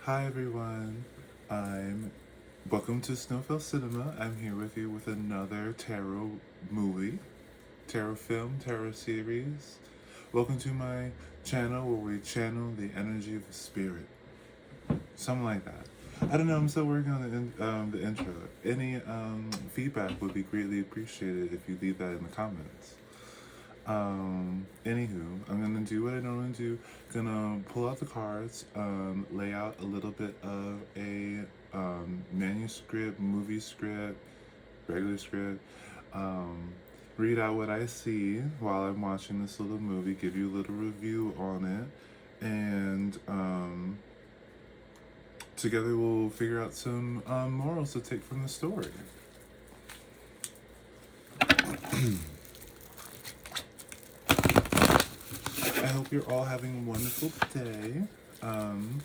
Hi everyone. I'm Welcome to Snowfell Cinema. I'm here with you with another tarot movie, tarot film, tarot series. Welcome to my channel where we channel the energy of the spirit. Something like that. I don't know. I'm still working on the intro. Any feedback would be greatly appreciated if you leave that in the comments. Anywho, I'm gonna do what I normally do. Gonna pull out the cards, lay out a little bit of a manuscript, movie script, regular script. Um, Read out what I see while I'm watching this little movie. Give you a little review on it, and together we'll figure out some morals to take from the story. I hope you're all having a wonderful day. Um,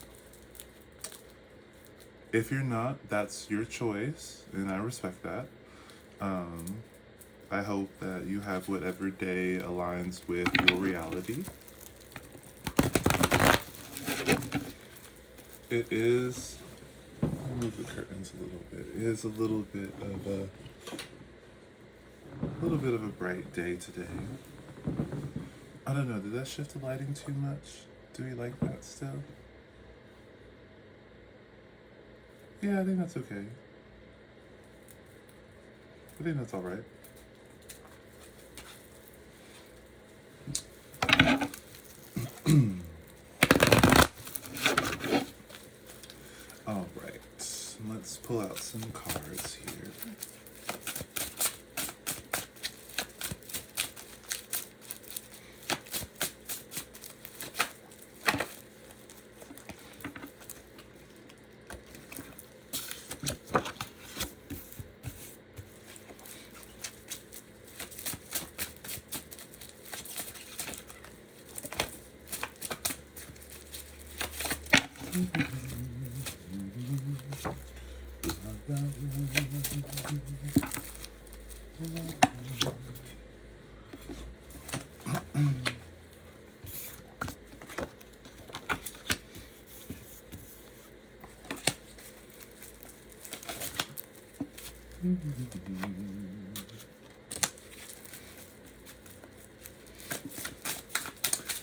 If you're not, that's your choice, and I respect that. Um, I hope that you have whatever day aligns with your reality. It is. Move the curtains a little bit. It is a little bit of a bright day today. I don't know. Did that shift the lighting too much? Do we like that still? Yeah, I think that's okay. I think that's all right. All right. Let's pull out some cards here.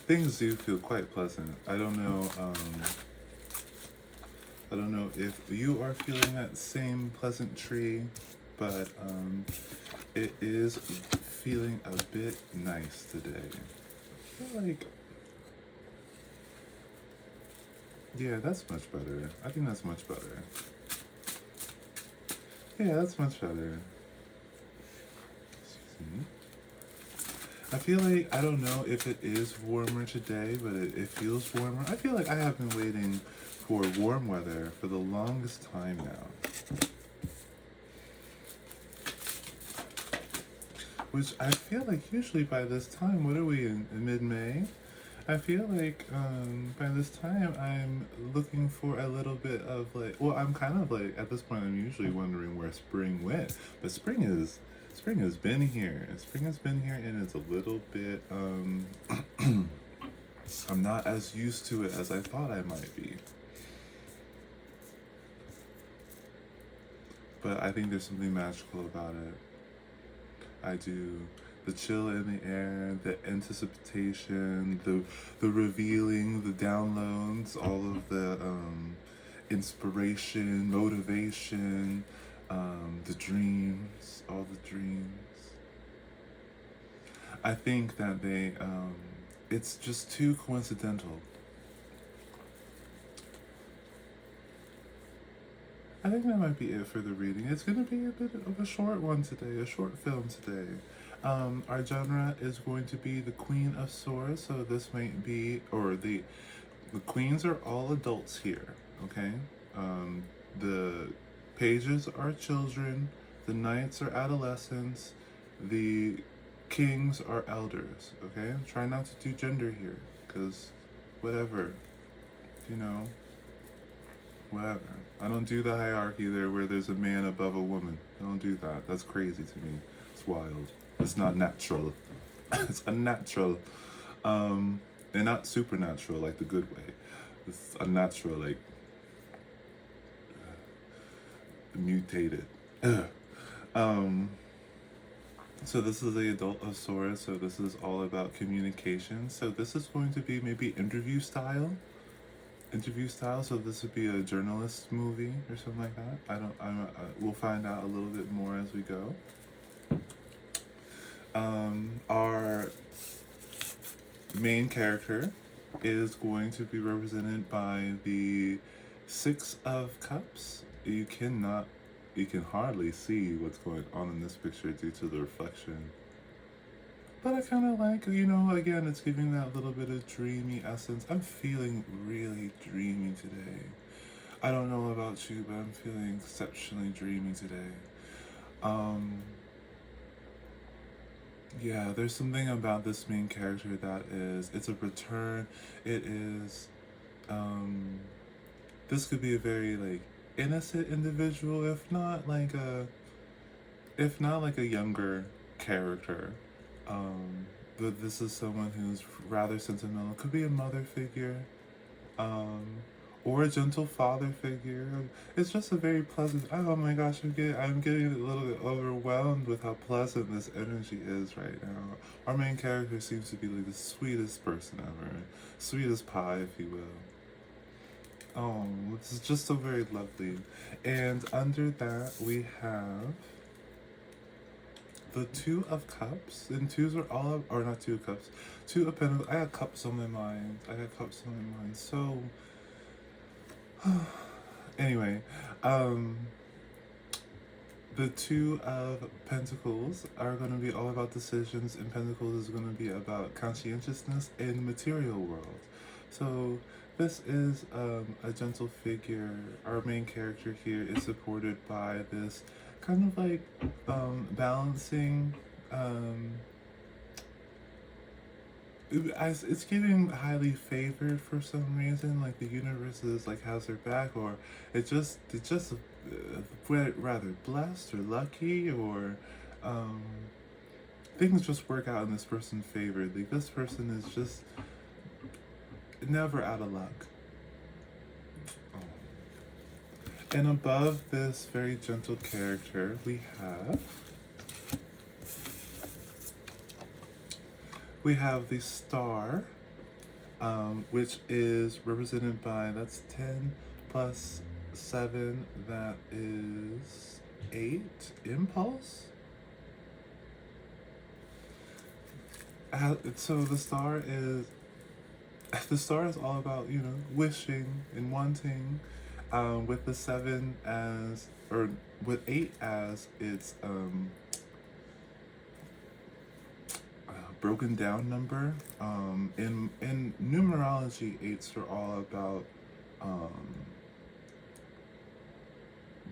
Things do feel quite pleasant. I don't know. I don't know if you are feeling that same pleasantry, but it is feeling a bit nice today. I feel like, yeah, that's much better. I think that's much better. Yeah, that's much better. Excuse me. I feel like, I don't know if it is warmer today, but it feels warmer. I feel like I have been waiting for warm weather for the longest time now. Which I feel like usually by this time, what are we in mid-May? I feel like by this time I'm looking for a little bit of like, well, I'm kind of like at this point I'm usually wondering where spring went, but spring has been here. Spring has been here, and it's a little bit I'm not as used to it as I thought I might be. But I think there's something magical about it. I do. The chill in the air, the anticipation, the revealing, the downloads, all of the inspiration, motivation, the dreams, all the dreams. I think that it's just too coincidental. I think that might be it for the reading. It's going to be a bit of a short one today, a short film today. Our genre is going to be the Queen of Swords, so this might be, or the queens are all adults here, okay? The pages are children, the knights are adolescents, the kings are elders, okay? Try not to do gender here, because whatever, you know, whatever. I don't do the hierarchy there where there's a man above a woman. I don't do that. That's crazy to me. It's wild. It's not natural. It's unnatural. And not supernatural like the good way. It's unnatural like mutated. Ugh. Um, so this is the adult of Sora, so this is all about communication. So this is going to be maybe interview style. So this would be a journalist movie or something like that. We'll find out a little bit more as we go. Our main character is going to be represented by the Six of Cups. You can hardly see what's going on in this picture due to the reflection. But I kind of like, again, it's giving that little bit of dreamy essence. I'm feeling really dreamy today. I don't know about you, but I'm feeling exceptionally dreamy today. Yeah, there's something about this main character that it's a return. It is, this could be a very, like, innocent individual, if not like a younger character. But this is someone who's rather sentimental. Could be a mother figure, or a gentle father figure. It's just a very pleasant. Oh my gosh, I'm getting a little bit overwhelmed with how pleasant this energy is right now. Our main character seems to be like the sweetest person ever, sweetest pie, if you will. Oh, this is just so very lovely. And under that we have the Two of Cups, and twos are all of, or not Two of Cups, Two of Pentacles. I got cups on my mind. So, anyway, the Two of Pentacles are going to be all about decisions, and Pentacles is going to be about conscientiousness in the material world. So, this is a gentle figure. Our main character here is supported by this kind of like balancing. It's getting highly favored for some reason. Like the universe is like has their back, or it's just rather blessed or lucky, or things just work out in this person's favor. Like this person is just never out of luck. And above this very gentle character, we have the star, which is represented by, that's 10 plus 7, that is 8, impulse. So the star is all about, wishing and wanting, with the 7 as, or with 8 as its broken down number. In numerology, 8s are all about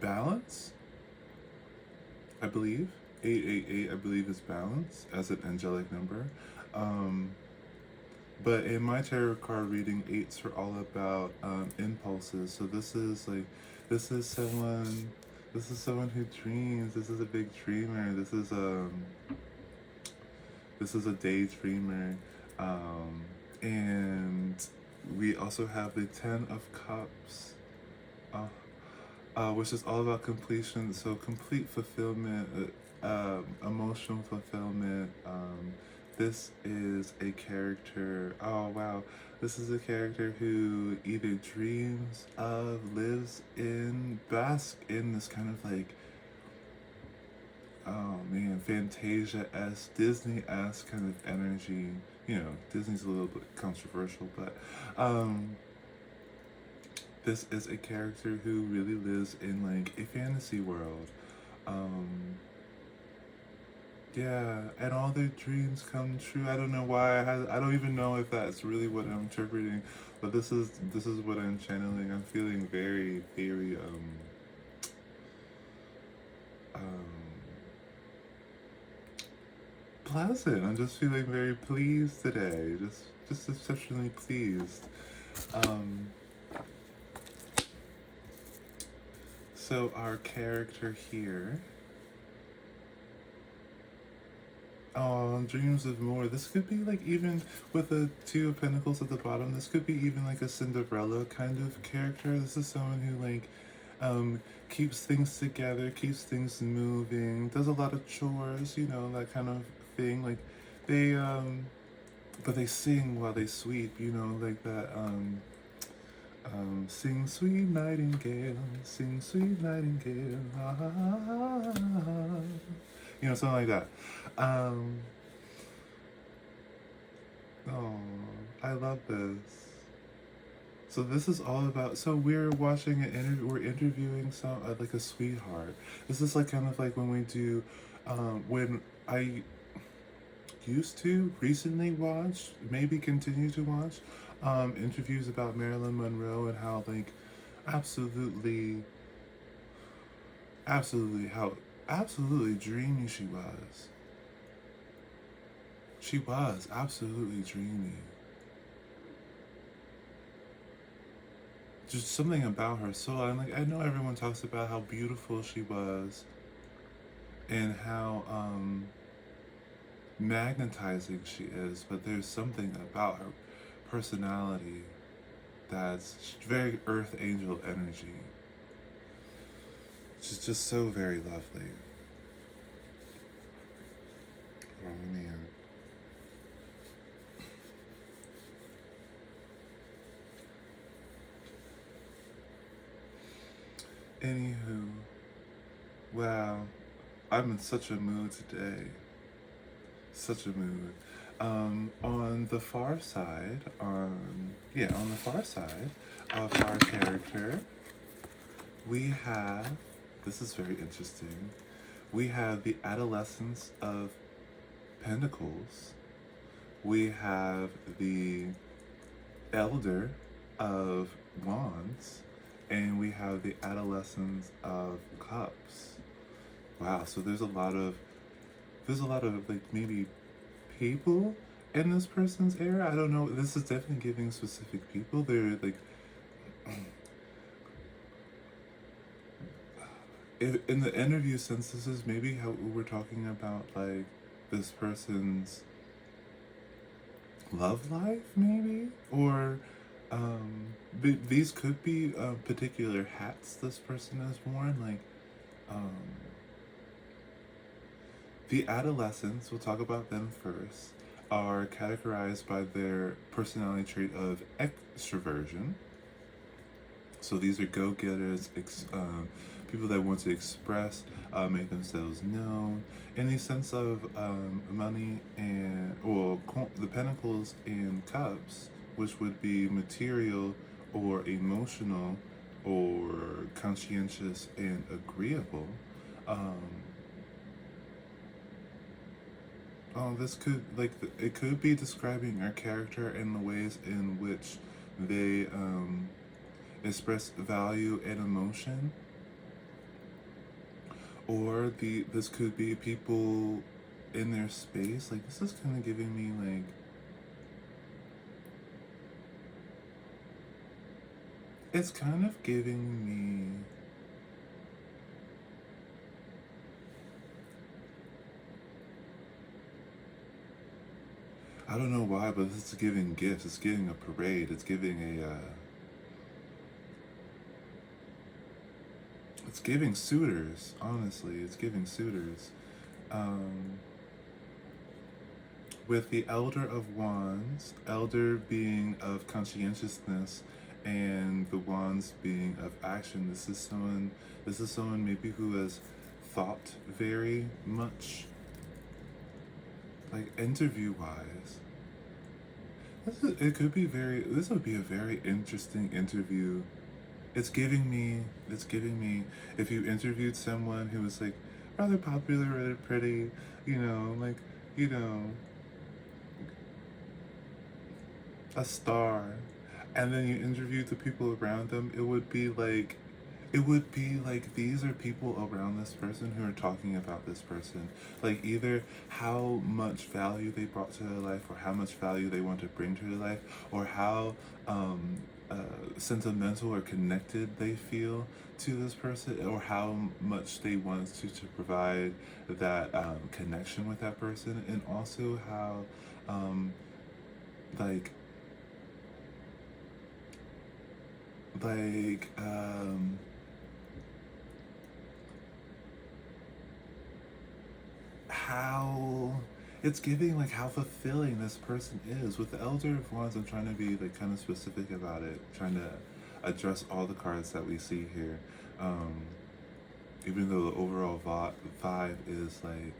balance, I believe. 888, I believe, is balance as an angelic number. But in my tarot card reading, 8s are all about impulses. So this is someone who dreams. This is a big dreamer. This is a daydreamer. And we also have the 10 of Cups, which is all about completion. So complete fulfillment, emotional fulfillment. This is a character, oh wow, this is a character who either dreams of, lives in, basks in this kind of like, oh man, Fantasia-esque, Disney-esque kind of energy. Disney's a little bit controversial, but this is a character who really lives in like a fantasy world. Yeah, and all their dreams come true. I don't know why. I don't even know if that's really what I'm interpreting, but this is what I'm channeling. I'm feeling very, very pleasant. I'm just feeling very pleased today. Just exceptionally pleased. So our character here. Oh, dreams of more. This could be like, even with the 2 of Pentacles at the bottom, this could be even like a Cinderella kind of character. This is someone who like um, keeps things together, keeps things moving, does a lot of chores, you know, that kind of thing. Like they, but they sing while they sweep, you know, like that. Sing sweet nightingale, sing sweet nightingale, ah, ah, ah, ah. You know, something like that. Um, oh, I love this. So this is all about. So we're watching an interview. We're interviewing some like a sweetheart. This is like kind of like when we do, when I used to recently watch, maybe continue to watch, interviews about Marilyn Monroe and how like absolutely, absolutely how absolutely dreamy she was. She was absolutely dreamy. Just something about her soul. And like I know everyone talks about how beautiful she was and how magnetizing she is, but there's something about her personality that's very earth angel energy. She's just so very lovely. Oh man. Anywho, wow, I'm in such a mood today. Such a mood. On the far side, on the far side of our character, we have. This is very interesting. We have the adolescence of Pentacles. We have the Elder of Wands, and we have the Adolescence of Cups. Wow, so there's a lot of like maybe people in this person's era. I don't know. This is definitely giving specific people. They're like in the interview sense, this is maybe how we're talking about like this person's love life, maybe, or these could be particular hats this person has worn, like um, the adolescents. We'll talk about them first. Are categorized by their personality trait of extroversion. So these are go-getters, people that want to express, make themselves known, in the sense of money and, well, the pentacles and cups, which would be material or emotional or conscientious and agreeable. Um, this could, like, it could be describing our character and the ways in which they express value and emotion, or this could be people in their space. Like this is kind of giving me like it's kind of giving me I don't know why, but it's giving gifts. It's giving a parade. It's giving a it's giving suitors, honestly. It's giving suitors. Um, with the Elder of Wands, Elder being of conscientiousness and the Wands being of action. This is someone maybe who has thought very much, like interview wise. It could be this would be a very interesting interview. It's giving me, if you interviewed someone who was like rather popular, rather pretty, you know, like, you know, a star, and then you interviewed the people around them, it would be like these are people around this person who are talking about this person, like either how much value they brought to their life or how much value they want to bring to their life, or how sentimental or connected they feel to this person, or how much they want to provide that connection with that person, and also how like like how it's giving like how fulfilling this person is. With the Elder of Wands, I'm trying to be like kind of specific about it, trying to address all the cards that we see here. Um, Even though the overall vibe is like,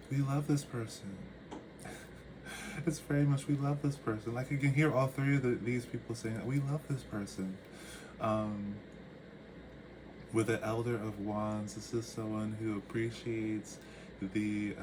we love this person. It's very much, we love this person. Like, you can hear all three of these people saying that we love this person. Um, with the Elder of Wands, this is someone who appreciates the,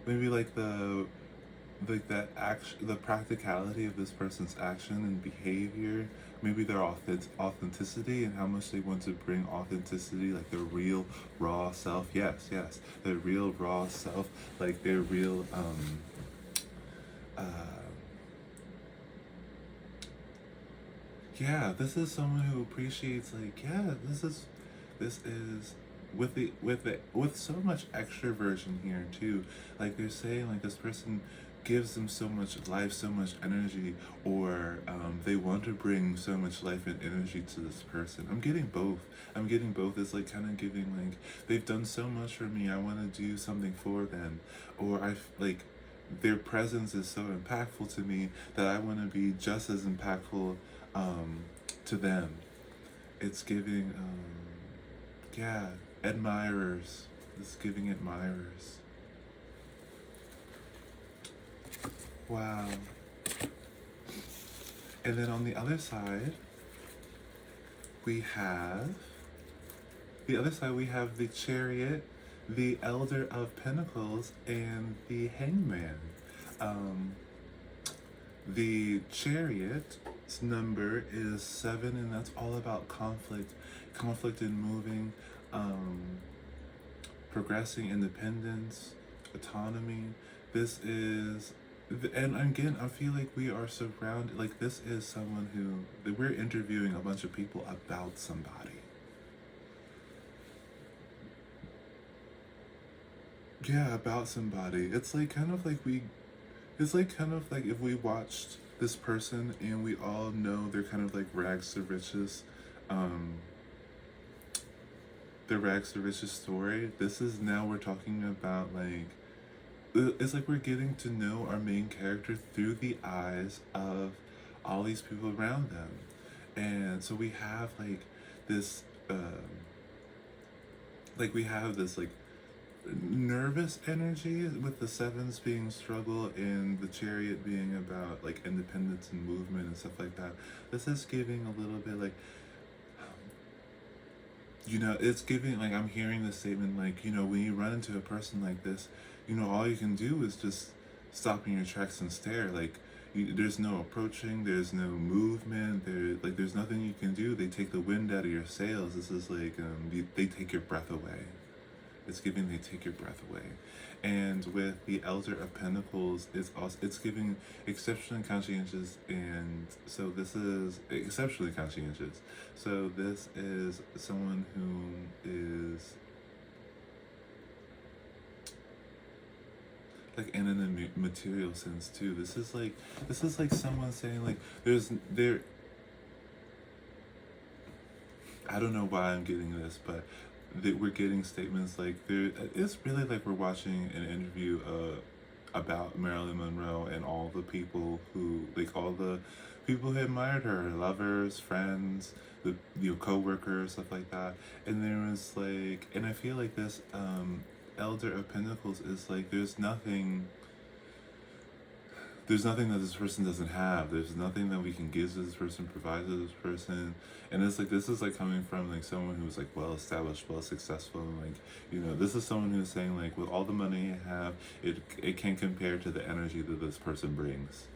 maybe like that action, the practicality of this person's action and behavior, maybe their authenticity and how much they want to bring authenticity, like their real raw self. Yes, their real raw self, like their real uh yeah, this is someone who appreciates, like, yeah, this is with so much extroversion here too. Like, they're saying like this person gives them so much life, so much energy, or they want to bring so much life and energy to this person. I'm getting both. It's like kind of giving like, they've done so much for me, I want to do something for them, or like their presence is so impactful to me that I want to be just as impactful to them. It's giving, yeah, admirers. It's giving admirers. Wow. And then on the other side, we have the Chariot, the Elder of Pentacles, and the Hangman. The Chariot's number is 7, and that's all about conflict in moving, progressing, independence, autonomy. This is, and again, I feel like we are surrounded, like this is someone who, we're interviewing a bunch of people about somebody. Yeah, about somebody. It's like kind of like it's like kind of like if we watched this person and we all know they're kind of like rags to riches, the rags to riches story. This is, now we're talking about like, it's like we're getting to know our main character through the eyes of all these people around them. And so we have like this, like nervous energy, with the sevens being struggle and the Chariot being about like independence and movement and stuff like that. This is giving a little bit like, it's giving like, I'm hearing this statement like, when you run into a person like this, all you can do is just stop in your tracks and stare. Like, there's no approaching, there's no movement, there's nothing you can do. They take the wind out of your sails. This is like, they take your breath away. It's giving they take your breath away. And with the Elder of Pentacles, it's giving exceptionally conscientious, and so this is exceptionally conscientious. So this is someone who is like in a material sense too. This is like someone saying like, I don't know why I'm getting this, but we're getting statements like, it's really like we're watching an interview about Marilyn Monroe and all the people who who admired her, lovers, friends, the co-workers, stuff like that. And there was like, and I feel like this Elder of Pentacles is like, there's nothing that this person doesn't have. There's nothing that we can give to this person, provide to this person. And it's like, this is like coming from like someone who's like well established, well successful, and like, this is someone who's saying like, with all the money you have, it can't compare to the energy that this person brings.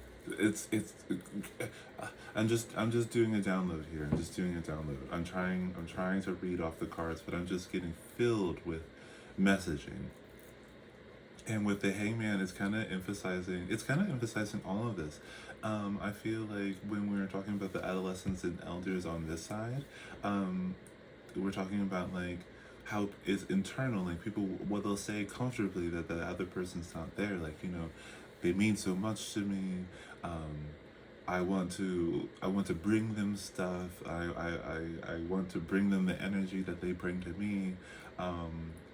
I'm just doing a download here. I'm trying to read off the cards, but I'm just getting filled with messaging. And with the Hangman, it's kind of emphasizing all of this. I feel like when we were talking about the adolescents and elders on this side, we're talking about like how it's internal, like people, what they'll say comfortably that the other person's not there, like, they mean so much to me, I want to bring them stuff. I want to bring them the energy that they bring to me.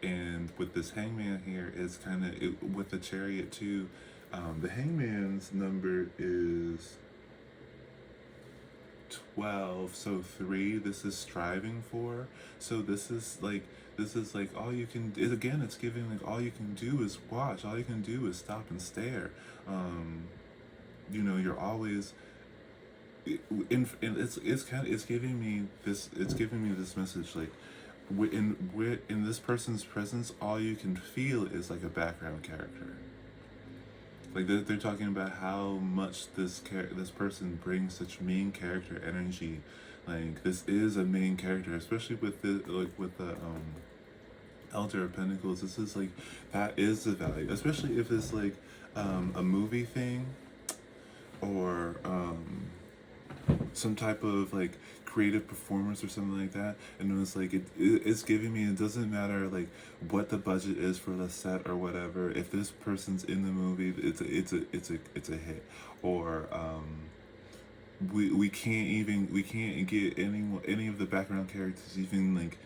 And with this hangman here, it's kind of with the chariot too. The hangman's number is 12, so 3. This is striving for. So this is like all you can again, it's giving like all you can do is watch, all you can do is stop and stare. You know, you're always it's kind of it's giving me this message like in this person's presence, all you can feel is like a background character. Like they're talking about how much this person brings such main character energy. Like this is a main character, especially with the like with the Elder of Pentacles. This is like that is the value, especially if it's like a movie thing or some type of like creative performance or something like that, and it was like it's giving me, it doesn't matter like what the budget is for the set or whatever, if this person's in the movie, it's a hit. Or we can't get any of the background characters even like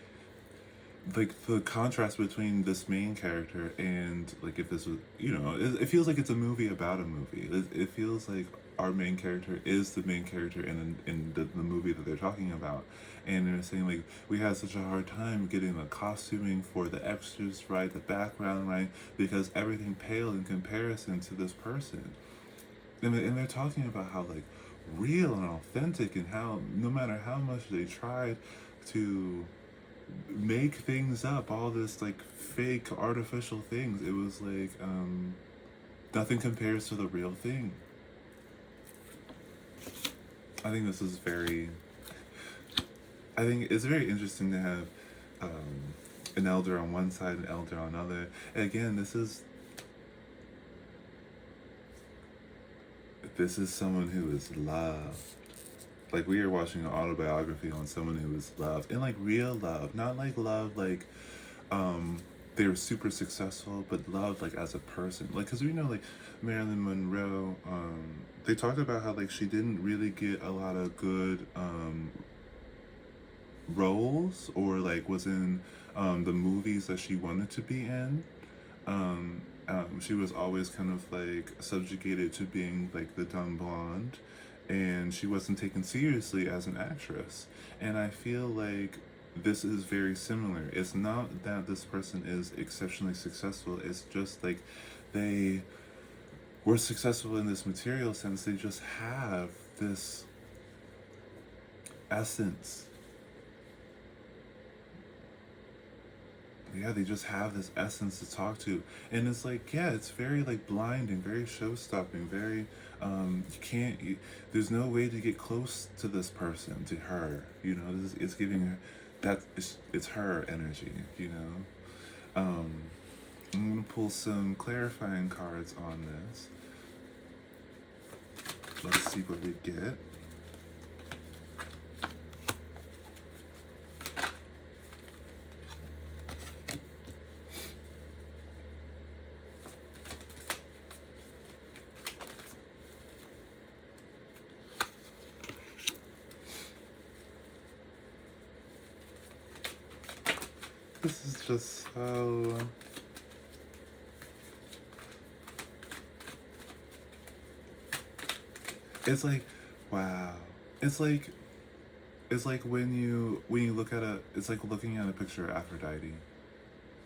the contrast between this main character and like if this was, you know, it feels like it's a movie about a movie. It feels like our main character is the main character in the movie that they're talking about. And they're saying like we had such a hard time getting the costuming for the extras right, the background right, because everything paled in comparison to this person. And they're talking about how like real and authentic, and how no matter how much they tried to make things up, all this like fake artificial things, it was like nothing compares to the real thing. I think this is very, I think it's very interesting to have an elder on one side, an elder on another. And again, this is someone who is loved. Like we are watching an autobiography on someone who is loved, and like real love, not like love like they were super successful, but loved like as a person. Like because we know like Marilyn Monroe, they talked about how like she didn't really get a lot of good roles, or like was in the movies that she wanted to be in. She was always kind of like subjugated to being like the dumb blonde, and she wasn't taken seriously as an actress. And I feel like this is very similar. It's not that this person is exceptionally successful, it's just like they were successful in this material sense. They just have this essence. Yeah, they just have this essence to talk to. And it's like, yeah, it's very like blinding, very show-stopping, very there's no way to get close to this person, to her, you know. It's giving her that, it's her energy, you know. I'm gonna pull some clarifying cards on this. Let's see what we get. This is just so... It's like, wow. It's like when you look at it's like looking at a picture of Aphrodite.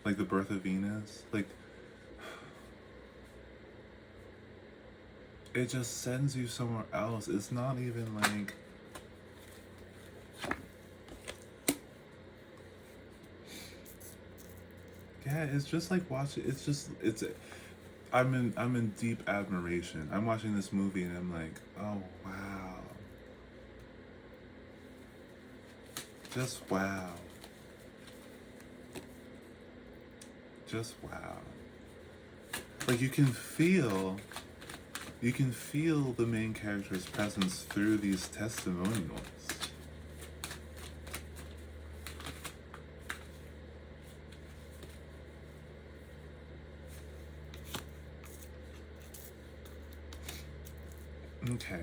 Like the birth of Venus. Like, it just sends you somewhere else. It's not even like... Yeah, it's just like watching. I'm in deep admiration. I'm watching this movie and I'm like, oh wow. Just wow. Just wow. Like you can feel the main character's presence through these testimonials. Okay.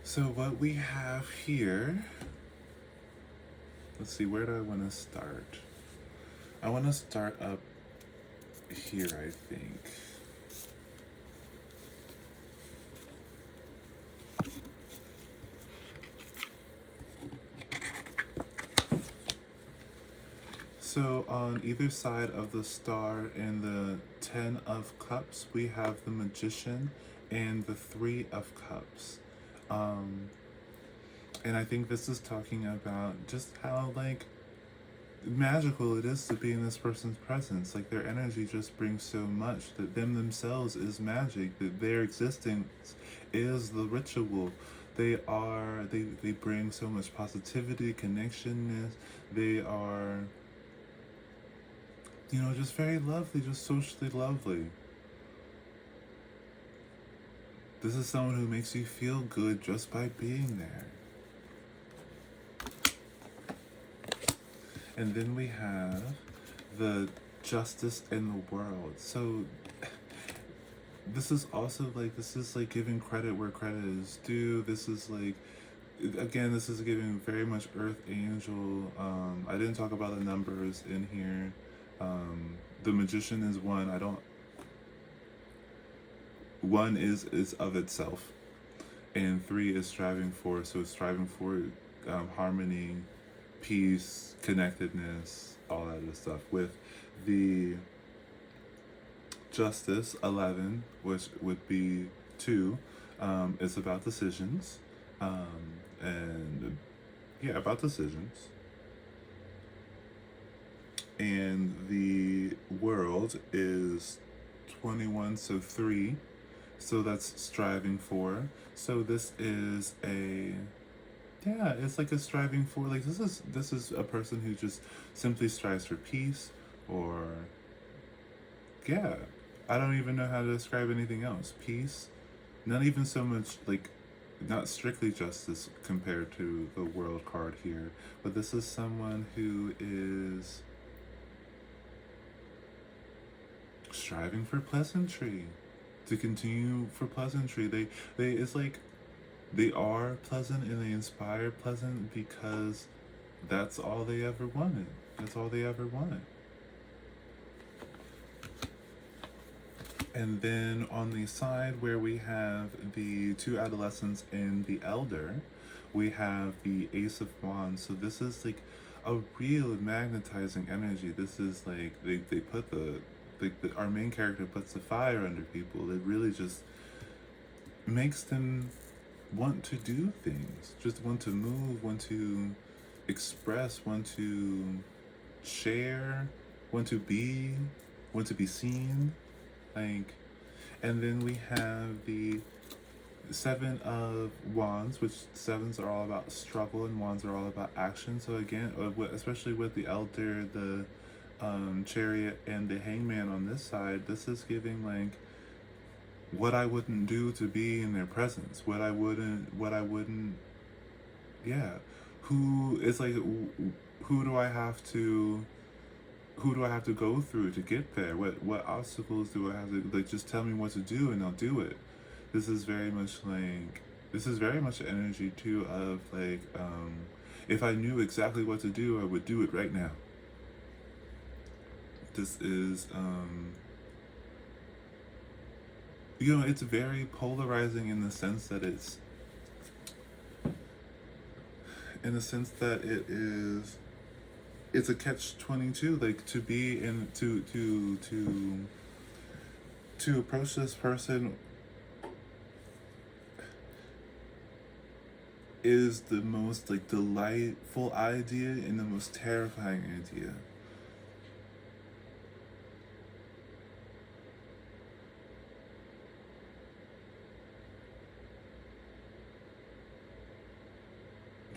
So what we have here, let's see, where do I want to start? I want to start up here, I think. So on either side of the star in the Ten of Cups, we have the Magician and the Three of Cups. And I think this is talking about just how, like, magical it is to be in this person's presence. Like, their energy just brings so much, that them themselves is magic, that their existence is the ritual. They bring so much positivity, connectionness. They are, you know, just very lovely, just socially lovely. This is someone who makes you feel good just by being there. And then we have the Justice in the World. So this is also like, this is like giving credit where credit is due. This is like, again, this is giving very much Earth Angel. I didn't talk about the numbers in here. The Magician is one. One is of itself, and three is striving for. So it's striving for harmony, peace, connectedness, all that other stuff. With the Justice 11, which would be 2, it's about decisions, and yeah, about decisions. And the World is 21, so 3, so that's striving for. So this is a, yeah, it's like a striving for, like, this is a person who just simply strives for peace, or, yeah, I don't even know how to describe anything else. Peace, not even so much like, not strictly justice compared to the World card here, but this is someone who is striving for pleasantry, to continue for pleasantry. They it's like they are pleasant and they inspire pleasant because that's all they ever wanted. That's all they ever wanted. And then on the side where we have the 2 adolescents and the elder, we have the Ace of Wands. So this is like a real magnetizing energy. This is like they put our main character puts the fire under people. It really just makes them want to do things, just want to move, want to express, want to share, want to be seen. Like, and then we have the 7 of Wands, which 7s are all about struggle and Wands are all about action. So again, especially with the Elder, the Chariot, and the Hangman on this side, this is giving like what I wouldn't do to be in their presence. What I wouldn't, yeah. Who is like, who do I have to go through to get there? What obstacles do I have to, like, just tell me what to do and I'll do it. This is very much energy too of like, if I knew exactly what to do, I would do it right now. This is you know, it's very polarizing in the sense that it's a catch-22, like, to be in to approach this person is the most like delightful idea and the most terrifying idea.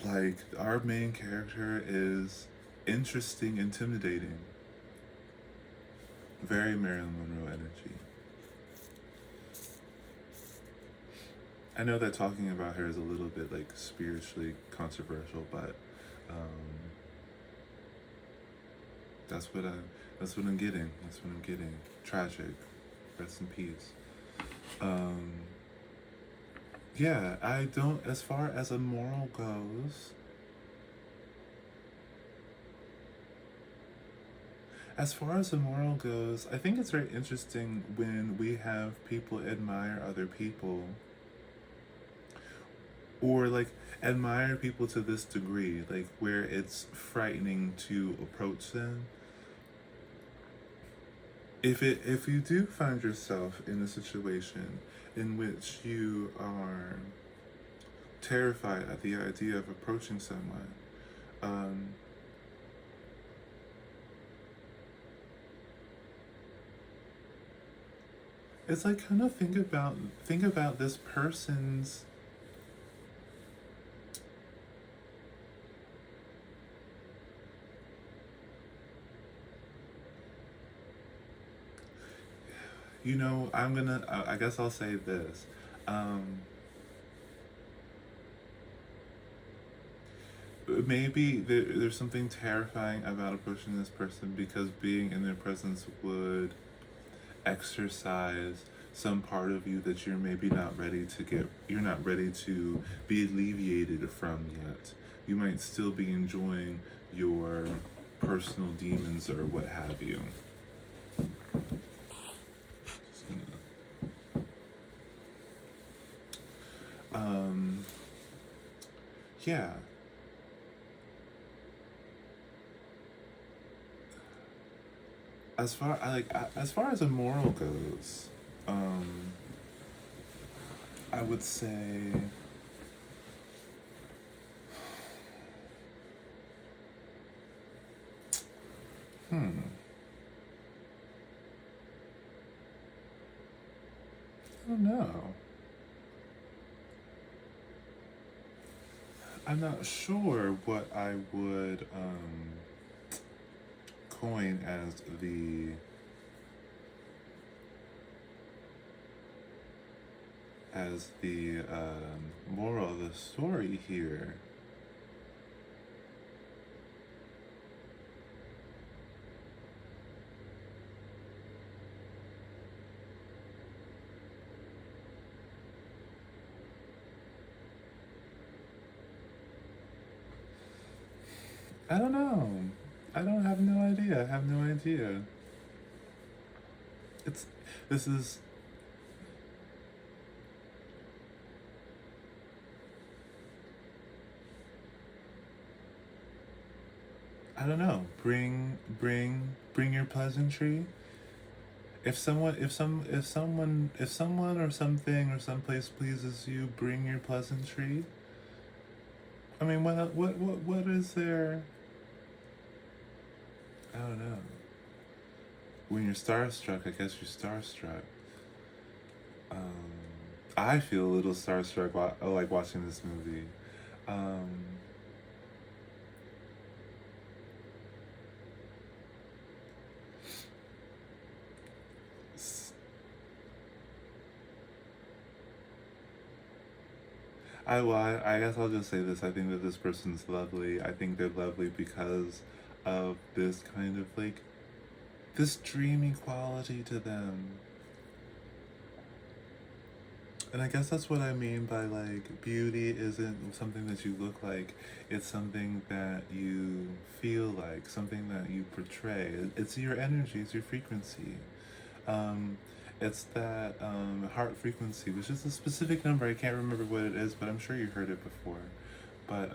Like, our main character is interesting, intimidating, very Marilyn Monroe energy. I know that talking about her is a little bit like spiritually controversial, but that's what I'm getting. That's what I'm getting. Tragic. Rest in peace. Yeah, I don't, as far as a moral goes, as far as the moral goes, I think it's very interesting when we have people admire other people, or like admire people to this degree, like where it's frightening to approach them. If you do find yourself in a situation in which you are terrified at the idea of approaching someone, um, it's like kind of think about this person's, you know, I guess I'll say this. Um, Maybe there's something terrifying about approaching this person because being in their presence would exercise some part of you that you're maybe not ready to you're not ready to be alleviated from yet. You might still be enjoying your personal demons or what have you. Um, yeah. As far as a moral goes, um, I would say hmm. I don't know. I'm not sure what I would coin as the moral of the story here. I don't know. I don't have no idea. I have no idea. It's this is I don't know. Bring your pleasantry. If someone or something or someplace pleases you, bring your pleasantry. I mean, what is there? I don't know. When you're starstruck, I guess you're starstruck. Um, I feel a little starstruck like watching this movie. Um, I guess I'll just say this. I think that this person's lovely. I think they're lovely because of this kind of like this dreamy quality to them. And I guess that's what I mean by like beauty isn't something that you look like, it's something that you feel like, something that you portray. It's your energy, it's your frequency. Um, it's that heart frequency, which is a specific number. I can't remember what it is, but I'm sure you heard it before. But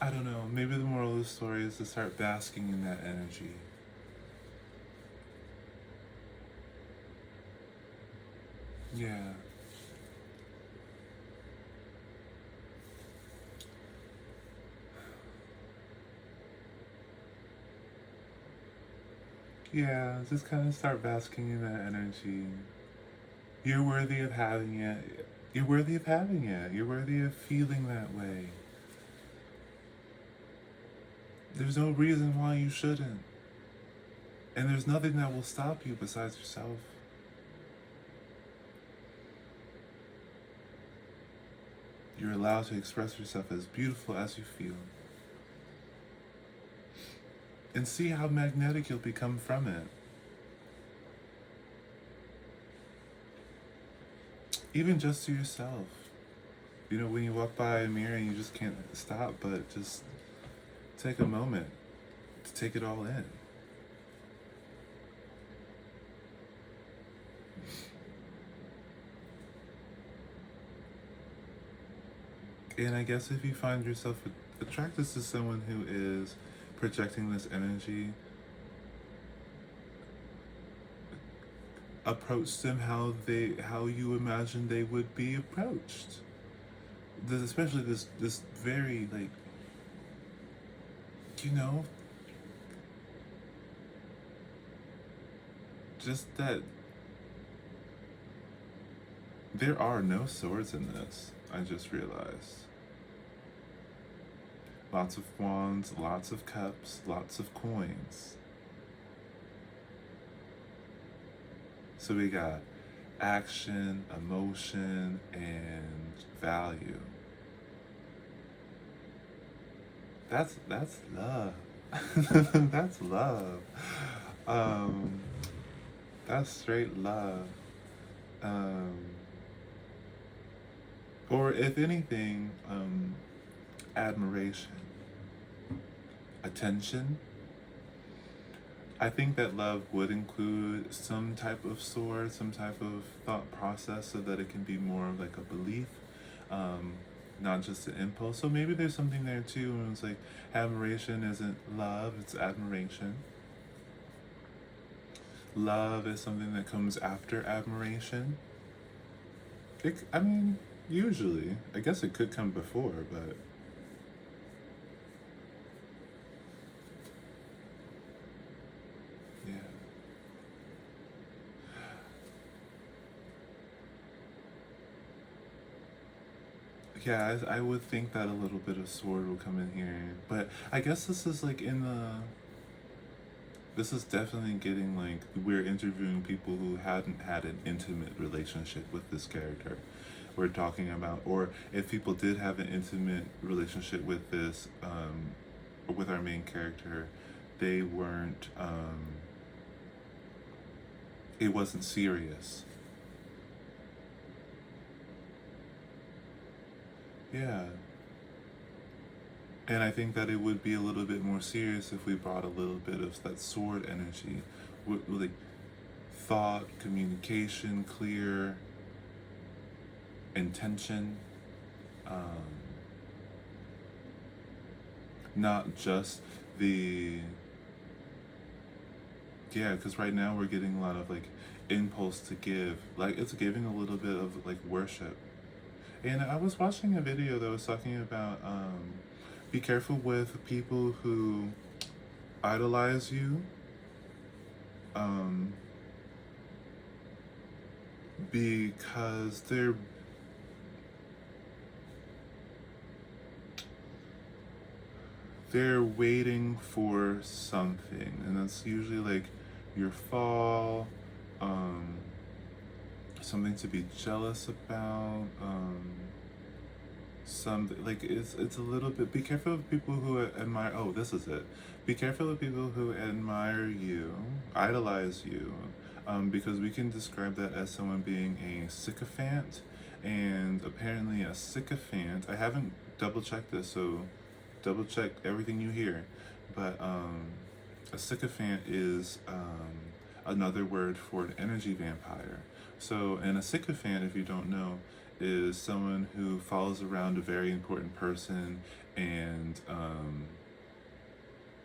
I don't know. Maybe the moral of the story is to start basking in that energy. Yeah. Yeah, just kind of start basking in that energy. You're worthy of having it. You're worthy of having it. You're worthy of feeling that way. There's no reason why you shouldn't. And there's nothing that will stop you besides yourself. You're allowed to express yourself as beautiful as you feel. And see how magnetic you'll become from it. Even just to yourself. You know, when you walk by a mirror and you just can't stop but just take a moment to take it all in. And I guess if you find yourself attracted to someone who is projecting this energy, approach them how you imagine they would be approached. Especially this very, like, you know, just that there are no swords in this. I just realized. Lots of wands, lots of cups, lots of coins. So we got action, emotion, and value. That's love. That's love. That's straight love. Or if anything, admiration, attention. I think that love would include some type of sword, some type of thought process, so that it can be more of like a belief, not just an impulse. So maybe there's something there too, and it's like admiration isn't love, it's admiration. Love is something that comes after admiration. I mean, usually. I guess it could come before, but yeah. Yeah, I would think that a little bit of sword will come in here. But I guess this is like this is definitely getting like, we're interviewing people who hadn't had an intimate relationship with this character we're talking about, or if people did have an intimate relationship with this, or with our main character, they weren't, it wasn't serious. Yeah. And I think that it would be a little bit more serious if we brought a little bit of that sword energy, with like thought, communication, clear intention, not just the, yeah, because right now we're getting a lot of like impulse to give, like it's giving a little bit of like worship. And I was watching a video that was talking about, be careful with people who idolize you, because they're waiting for something, and that's usually like your fall, something to be jealous about, something like it's a little bit. Be careful of people who admire. Oh, this is it. Be careful of people who admire you, idolize you, because we can describe that as someone being a sycophant, and apparently a sycophant. I haven't double checked this, so double check everything you hear. But a sycophant is another word for an energy vampire. So, and a sycophant, if you don't know, is someone who follows around a very important person and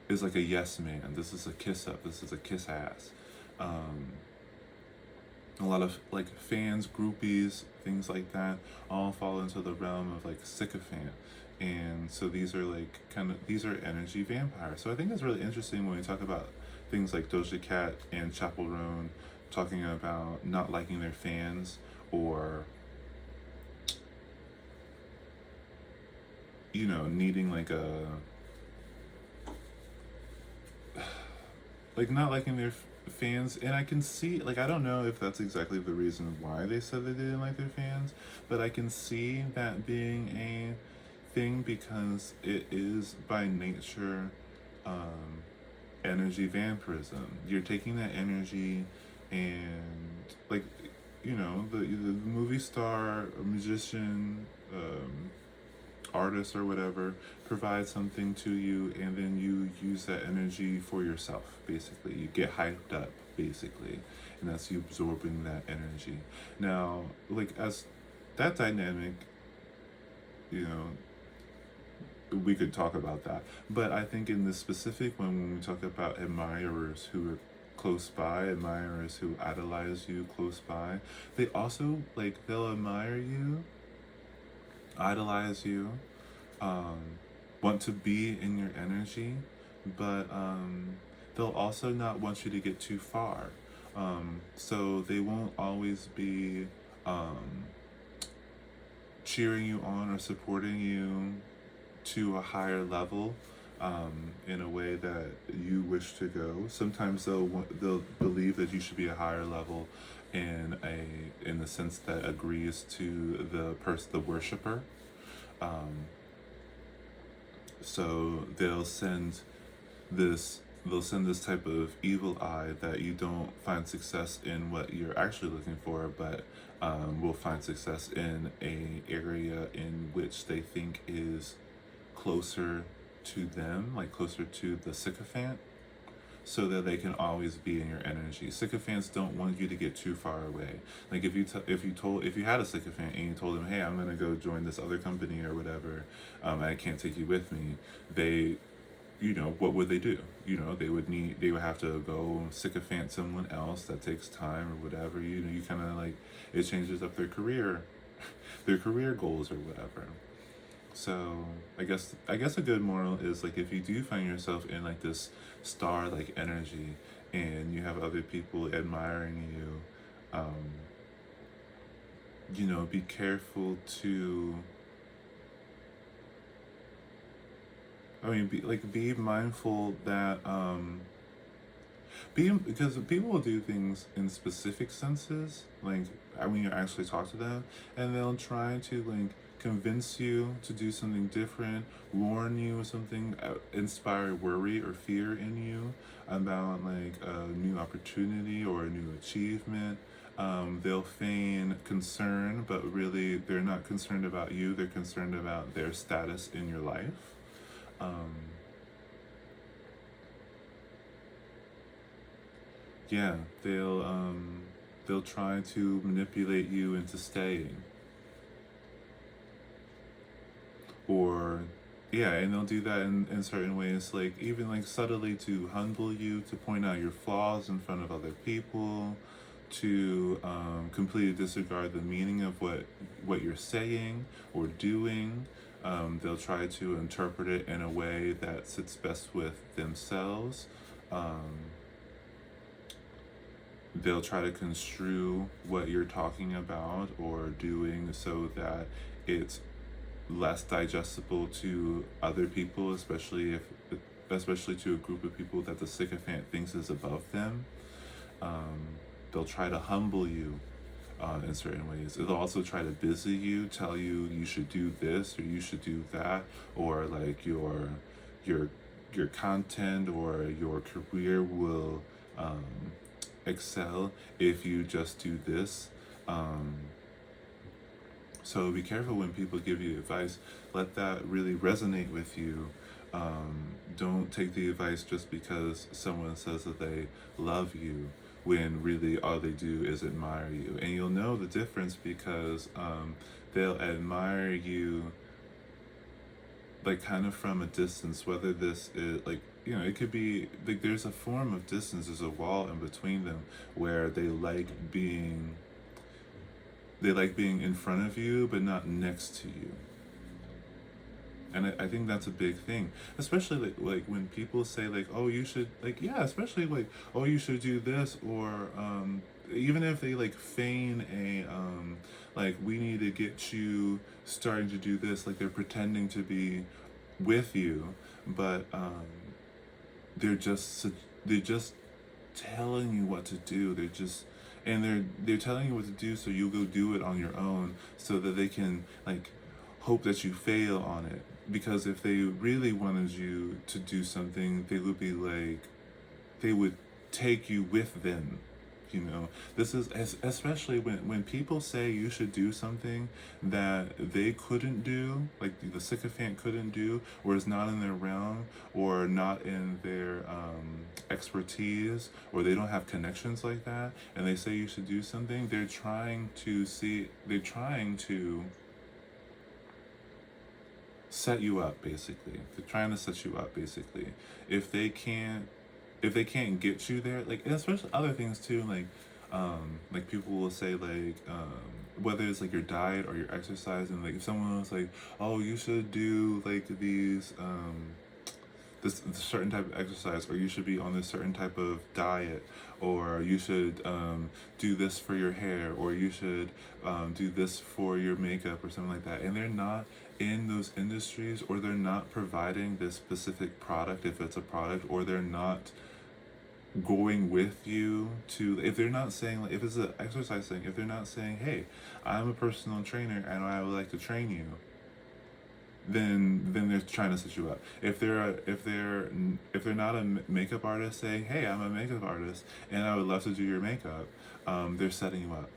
is like a yes man. This is a kiss up. This is a kiss ass. A lot of like fans, groupies, things like that, all fall into the realm of like sycophant. And so these are like these are energy vampires. So I think that's really interesting when we talk about things like Doja Cat and Chappell Roan talking about not liking their fans, or needing like like not liking their fans, and I can see, like, I don't know if that's exactly the reason why they said they didn't like their fans, but I can see that being a thing because it is by nature um, energy vampirism. You're taking that energy and, like, you know, the movie star, magician, artist or whatever provides something to you, and then you use that energy for yourself. Basically, you get hyped up, basically, and that's you absorbing that energy. Now, like, as that dynamic, you know, we could talk about that, but I think in this specific one, when we talk about admirers who are close by, admirers who idolize you close by, they also, like, they'll admire you, idolize you, um, want to be in your energy, but they'll also not want you to get too far. So they won't always be um, cheering you on or supporting you to a higher level in a way that you wish to go. Sometimes they'll believe that you should be a higher level in the sense that agrees to the worshiper. Um, so this they'll send this type of evil eye that you don't find success in what you're actually looking for, but will find success in a area in which they think is closer to them, like closer to the sycophant, so that they can always be in your energy. Sycophants don't want you to get too far away. Like if you had a sycophant and you told them, hey, I'm gonna go join this other company or whatever, and I can't take you with me, they, you know, what would they do? You know, they would have to go sycophant someone else. That takes time or whatever. You know, you kind of like, it changes up their career, their career goals or whatever. So I guess a good moral is, like, if you do find yourself in like this star like energy and you have other people admiring you, you know, be careful to, be mindful that because people will do things in specific senses, like when you actually talk to them, and they'll try to like convince you to do something different, warn you of something, inspire worry or fear in you about like a new opportunity or a new achievement. They'll feign concern, but really they're not concerned about you, they're concerned about their status in your life. Um, yeah, they'll try to manipulate you into staying, or yeah, and they'll do that in certain ways, like even like subtly to humble you, to point out your flaws in front of other people, to completely disregard the meaning of what you're saying or doing. They'll try to interpret it in a way that sits best with themselves. Um, they'll try to construe what you're talking about or doing so that it's less digestible to other people, especially to a group of people that the sycophant thinks is above them. Um, they'll try to humble you in certain ways. They'll also try to busy you, tell you should do this or you should do that, or like your your content or your career will excel if you just do this. Um, so be careful when people give you advice. Let that really resonate with you. Don't take the advice just because someone says that they love you, when really all they do is admire you. And you'll know the difference because they'll admire you like kind of from a distance, whether this is like, you know, it could be like there's a form of distance, there's a wall in between them where they like being in front of you but not next to you. And I think that's a big thing, especially like when people say like, oh, you should, like, yeah, especially like, oh, you should do this, or even if they like feign like, we need to get you starting to do this, like they're pretending to be with you, but they're just telling you what to do. They're telling you what to do so you go do it on your own, so that they can like hope that you fail on it. Because if they really wanted you to do something, they would be like, they would take you with them. You know, this is especially when people say you should do something that they couldn't do, like the sycophant couldn't do, or is not in their realm, or not in their expertise, or they don't have connections like that, and they say you should do something. They're trying to set you up, basically. They're trying to set you up, basically. If they can't if they can't get you there, like, and especially other things too, like people will say whether it's like your diet or your exercise, and like if someone was like, oh, you should do like this certain type of exercise, or you should be on this certain type of diet, or you should do this for your hair, or you should do this for your makeup, or something like that, and they're not in those industries, or they're not providing this specific product, if it's a product, or they're not going with you to, if they're not saying, like, if it's an exercise thing, if they're not saying, hey, I'm a personal trainer and I would like to train you, then they're trying to set you up. If they're not a makeup artist saying, hey, I'm a makeup artist and I would love to do your makeup, they're setting you up.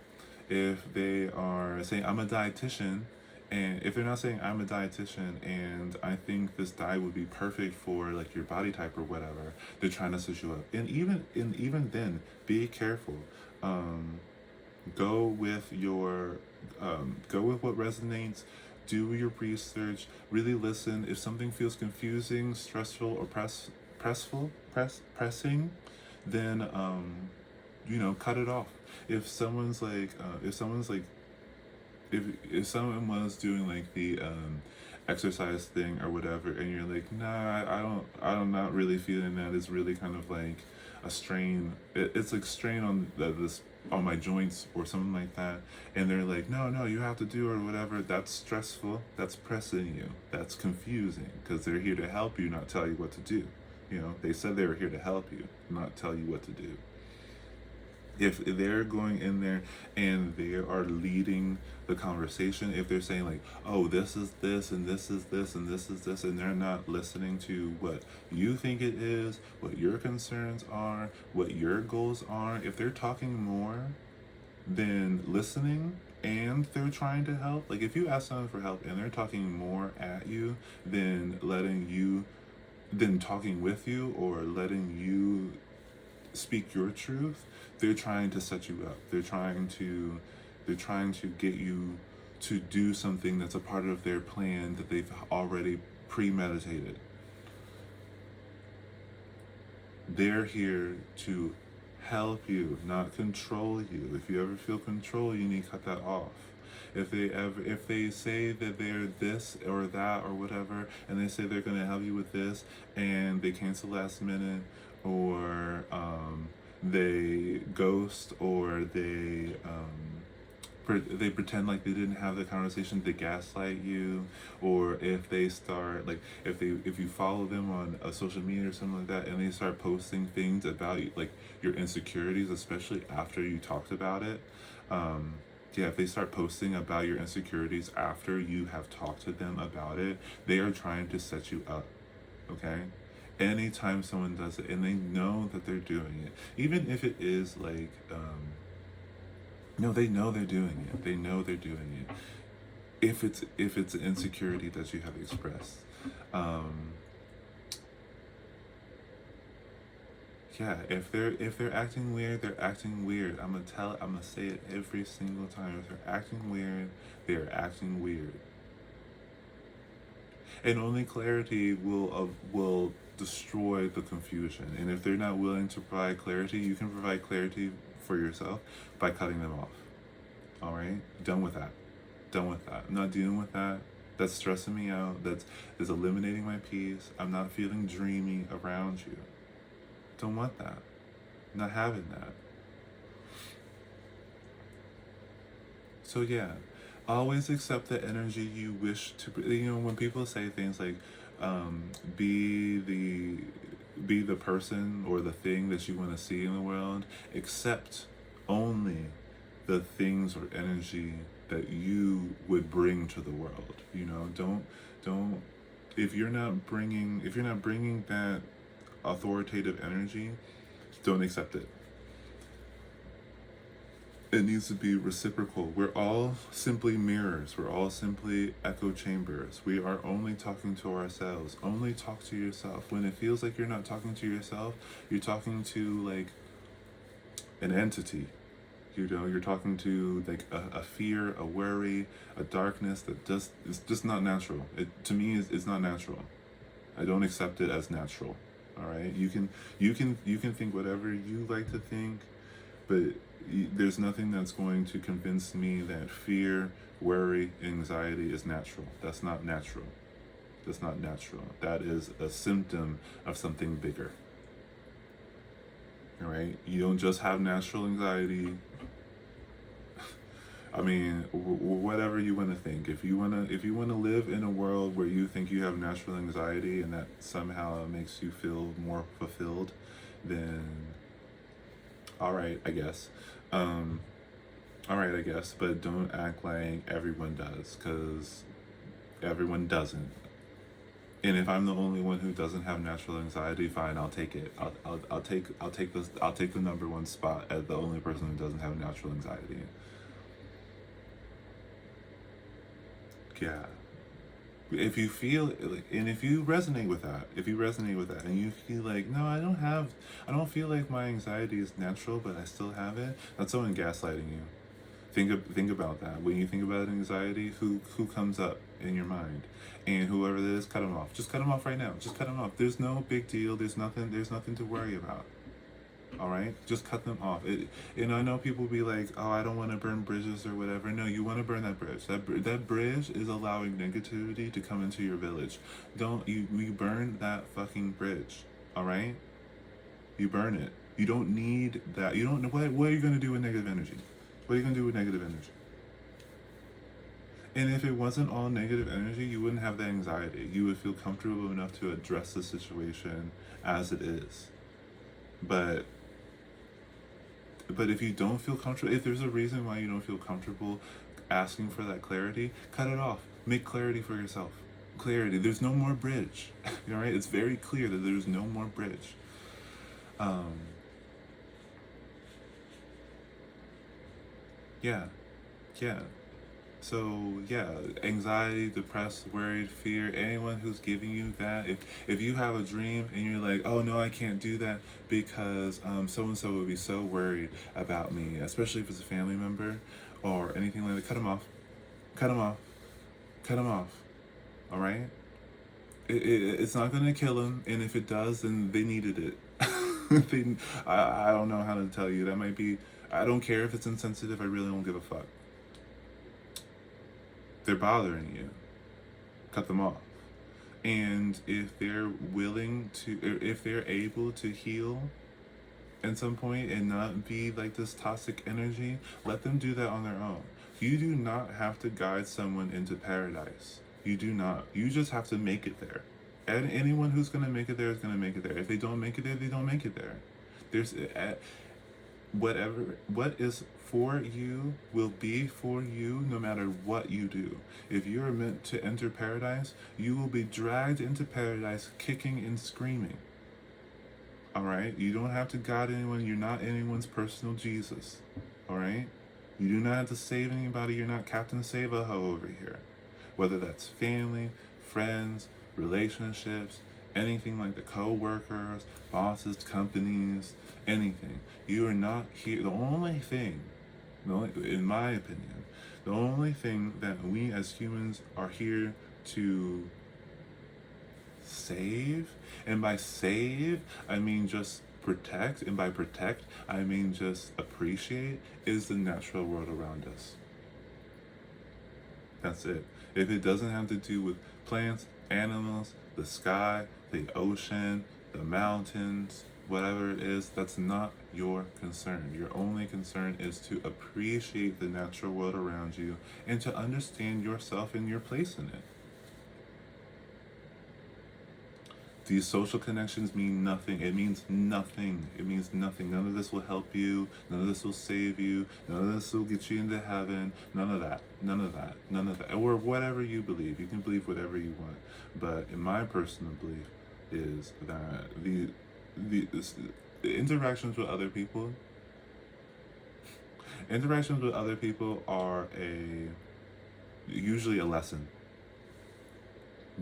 If they are saying, I'm a dietitian, and if they're not saying, I'm a dietitian and I think this diet would be perfect for like your body type or whatever, they're trying to set you up. And even then, be careful. Um, go with your go with what resonates. Do your research. Really listen. If something feels confusing, stressful, or pressing, then cut it off. If someone was doing like the exercise thing or whatever, and you're like, nah, I'm not really feeling that. It's really kind of like a strain. It's like strain on this on my joints or something like that, and they're like, no, you have to do it or whatever. That's stressful. That's pressing you. That's confusing, because they're here to help you, not tell you what to do. They said they were here to help you, not tell you what to do. If they're going in there and they are leading the conversation, if they're saying like, oh, this is this and this is this and this is this, and they're not listening to what you think it is, what your concerns are, what your goals are, if they're talking more than listening, and they're trying to help, like if you ask someone for help and they're talking more at you than talking with you or letting you speak your truth, they're trying to set you up. They're trying to get you to do something that's a part of their plan that they've already premeditated. They're here to help you, not control you. If you ever feel control, you need to cut that off. If they say that they're this or that or whatever, and they say they're gonna help you with this, and they cancel last minute, or they ghost, or they pretend like they didn't have the conversation to gaslight you, or if they start like if you follow them on a social media or something like that, and they start posting things about you, like your insecurities, especially after you talked about it. Yeah, if they start posting about your insecurities after you have talked to them about it, they are trying to set you up. Okay? Anytime someone does it and they know that they're doing it, even if it is like no, they know they're doing it. They know they're doing it. If it's an insecurity that you have expressed, yeah. If they're acting weird, they're acting weird. I'm gonna say it every single time. If they're acting weird, they're acting weird. And only clarity will destroy the confusion. And if they're not willing to provide clarity, you can provide clarity for yourself by cutting them off. All right, done with that. Done with that. I'm not dealing with that. That's stressing me out. That's eliminating my peace. I'm not feeling dreamy around you. Don't want that. I'm not having that. So yeah, always accept the energy you wish to. When people say things like, "Be the be the person or the thing that you want to see in the world. Accept only the things or energy that you would bring to the world. You know, don't if you're not bringing that authoritative energy, don't accept it. It needs to be reciprocal. We're all simply mirrors. We're all simply echo chambers. We are only talking to ourselves. Only talk to yourself. When it feels like you're not talking to yourself, you're talking to like an entity. You know, you're talking to like a fear, a worry, a darkness that just is just not natural. It to me is not natural. I don't accept it as natural. All right, you can think whatever you like to think, but there's nothing that's going to convince me that fear, worry, anxiety is natural. That's not natural. That's not natural. That is a symptom of something bigger. All right, you don't just have natural anxiety. I mean, whatever you want to think. If you wanna live in a world where you think you have natural anxiety and that somehow makes you feel more fulfilled, then all right, I guess. All right, I guess. But don't act like everyone does, because everyone doesn't. And if I'm the only one who doesn't have natural anxiety, fine, I'll take it. I'll take the number one spot as the only person who doesn't have natural anxiety. Yeah. If you feel like, and if you resonate with that, and you feel like, no, I don't feel like my anxiety is natural, but I still have it, that's someone gaslighting you. Think about that. When you think about anxiety, who comes up in your mind? And whoever it is, cut them off. Just cut them off right now. Just cut them off. There's no big deal. There's nothing to worry about. All right, just cut them off. And I know people be like, "Oh, I don't want to burn bridges or whatever." No, you want to burn that bridge. That bridge is allowing negativity to come into your village. Don't you burn that fucking bridge. All right, you burn it. You don't need that. You don't. What are you gonna do with negative energy? What are you gonna do with negative energy? And if it wasn't all negative energy, you wouldn't have the anxiety. You would feel comfortable enough to address the situation as it is. But if you don't feel comfortable, if there's a reason why you don't feel comfortable asking for that clarity, cut it off. Make clarity for yourself. Clarity. There's no more bridge. All right. It's very clear that there's no more bridge. Yeah. Yeah. So yeah, anxiety, depressed, worried, fear, anyone who's giving you that, if you have a dream and you're like, oh no, I can't do that because so and so would be so worried about me, especially if it's a family member or anything like that, cut them off. Cut them off. Cut them off. All right? It's not gonna kill them, and if it does, then they needed it. I don't know how to tell you. That might be. I don't care if it's insensitive. I really don't give a fuck. They're bothering you. Cut them off. And if they're willing to, if they're able to heal at some point and not be like this toxic energy, let them do that on their own. You do not have to guide someone into paradise. You do not. You just have to make it there. And anyone who's going to make it there is going to make it there. If they don't make it there, they don't make it there. There's what is for you will be for you no matter what you do. If you are meant to enter paradise, you will be dragged into paradise kicking and screaming. All right? You don't have to guide anyone. You're not anyone's personal Jesus. All right? You do not have to save anybody. You're not Captain Save-A-Ho over here. Whether that's family, friends, relationships, anything like the co-workers, bosses, companies, anything. You are not here. The only thing, in my opinion, the only thing that we as humans are here to save, and by save, I mean just protect, and by protect, I mean just appreciate, is the natural world around us. That's it. If it doesn't have to do with plants, animals, the sky, the ocean, the mountains, whatever it is, that's not your concern. Your only concern is to appreciate the natural world around you and to understand yourself and your place in it. These social connections mean nothing. It means nothing. It means nothing. None of this will help you. None of this will save you. None of this will get you into heaven. None of that. None of that. None of that. Or whatever you believe. You can believe whatever you want. But in my personal belief is that the interactions with other people, are usually a lesson.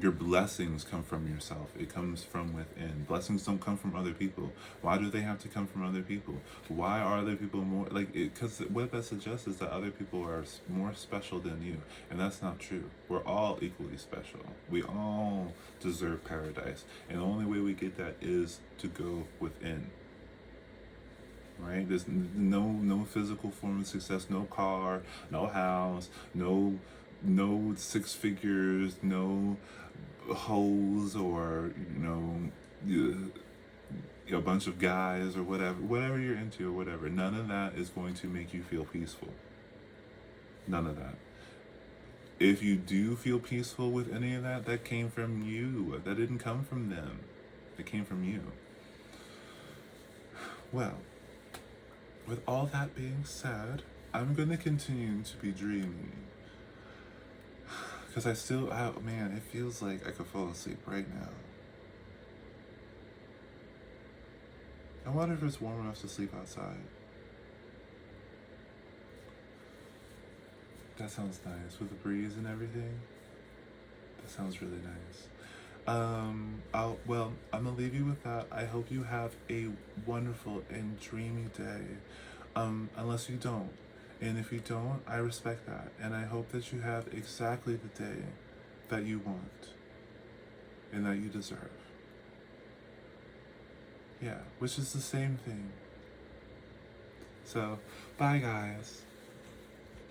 Your blessings come from yourself. It comes from within. Blessings don't come from other people. Why do they have to come from other people? Why are other people more like it? Because what that suggests is that other people are more special than you, and that's not true. We're all equally special. We all deserve paradise, and the only way we get that is to go within. Right? There's no physical form of success, no car, no house, no six figures, no hoes, or a bunch of guys, or whatever you're into, or whatever. None of that is going to make you feel peaceful. None of that. If you do feel peaceful with any of that, that came from you. That didn't come from them. It came from you. Well, with all that being said, I'm going to continue to be dreamy. Because man, it feels like I could fall asleep right now. I wonder if it's warm enough to sleep outside. That sounds nice, with the breeze and everything. That sounds really nice. I'm gonna leave you with that. I hope you have a wonderful and dreamy day. Unless you don't. And if you don't, I respect that. And I hope that you have exactly the day that you want and that you deserve. Yeah, which is the same thing. So, bye guys.